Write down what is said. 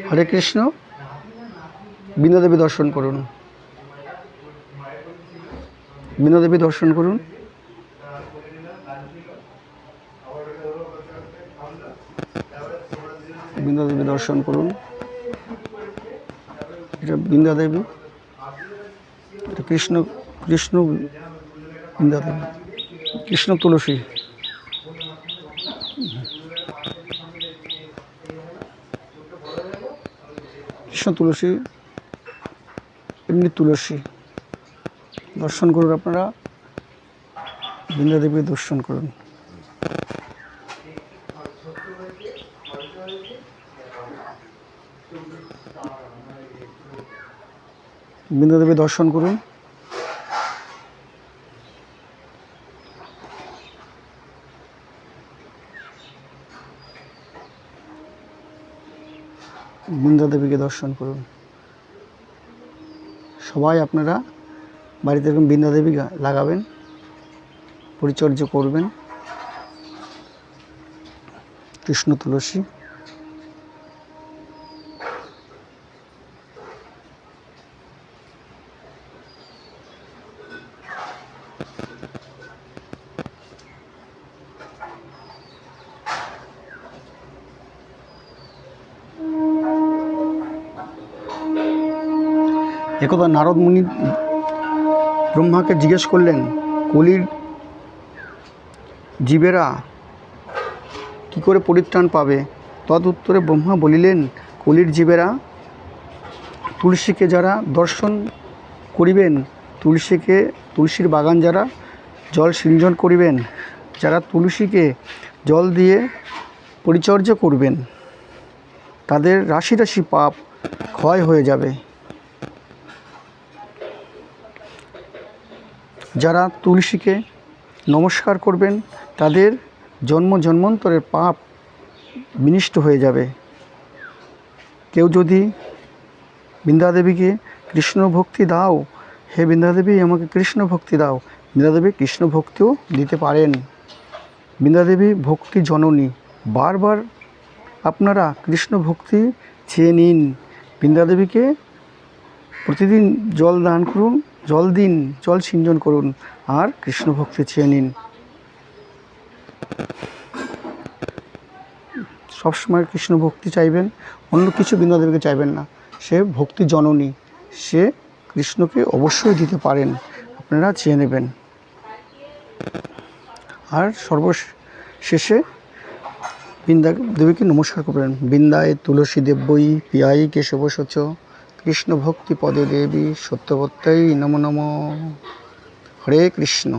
হরে কৃষ্ণ। বৃন্দা দেবী দর্শন করুন, বৃন্দা দেবী দর্শন করুন। বৃন্দা দেবী দর্শন করুন। এটা বৃন্দা দেবী, এটা কৃষ্ণ কৃষ্ণ বৃন্দা দেবী, কৃষ্ণ তুলসী। কৃষ্ণ তুলসী, এমনি তুলসী দর্শন করুন। আপনারা বৃন্দা দেবী দর্শন করুন। বৃন্দা দেবী দর্শন করুন। বৃন্দা দেবীকে দর্শন করুন। সবাই আপনারা বাড়িতে এরকম বৃন্দা দেবী লাগাবেন, পরিচর্যা করবেন। কৃষ্ণ তুলসী। একদা নারদ মুনি ব্রহ্মাকে জিজ্ঞেস করলেন, কলির জীবেরা কী করে পরিত্রাণ পাবে? তদুত্তরে ব্রহ্মা বলিলেন, কলির জীবেরা তুলসীকে যারা দর্শন করিবেন, তুলসীর বাগান যারা জল সিঞ্চন করিবেন, যারা তুলসীকে জল দিয়ে পরিচর্যা করবেন, তাদের রাশি রাশি পাপ ক্ষয় হয়ে যাবে। যারা তুলসীকে নমস্কার করবেন, তাদের জন্ম জন্মান্তরের পাপ বিনষ্ট হয়ে যাবে। কেউ যদি বৃন্দা দেবীকে কৃষ্ণ ভক্তি দাও, হে বৃন্দা দেবী আমাকে কৃষ্ণ ভক্তি দাও, বৃন্দা দেবী কৃষ্ণ ভক্তিও দিতে পারেন। বৃন্দা দেবী ভক্তি জননী। বারবার আপনারা কৃষ্ণ ভক্তি চেয়ে নিন। বৃন্দা দেবীকে প্রতিদিন জল দান করুন, জল দিন, জল সিঞ্চন করুন, আর কৃষ্ণ ভক্তি চেয়ে নিন। সবসময় কৃষ্ণ ভক্তি চাইবেন, অন্য কিছু বৃন্দা দেবীকে চাইবেন না। সে ভক্তি জননী, সে কৃষ্ণকে অবশ্যই দিতে পারেন, আপনারা চেয়ে নেবেন। আর সর্বশেষে বৃন্দা দেবীকে নমস্কার করবেন। বৃন্দায় তুলসী দেব্যই পিয়াই কেশব শোচ, কৃষ্ণ ভক্তি পদে দেবী সত্যবত্তাই নমো নমঃ। হরে কৃষ্ণ।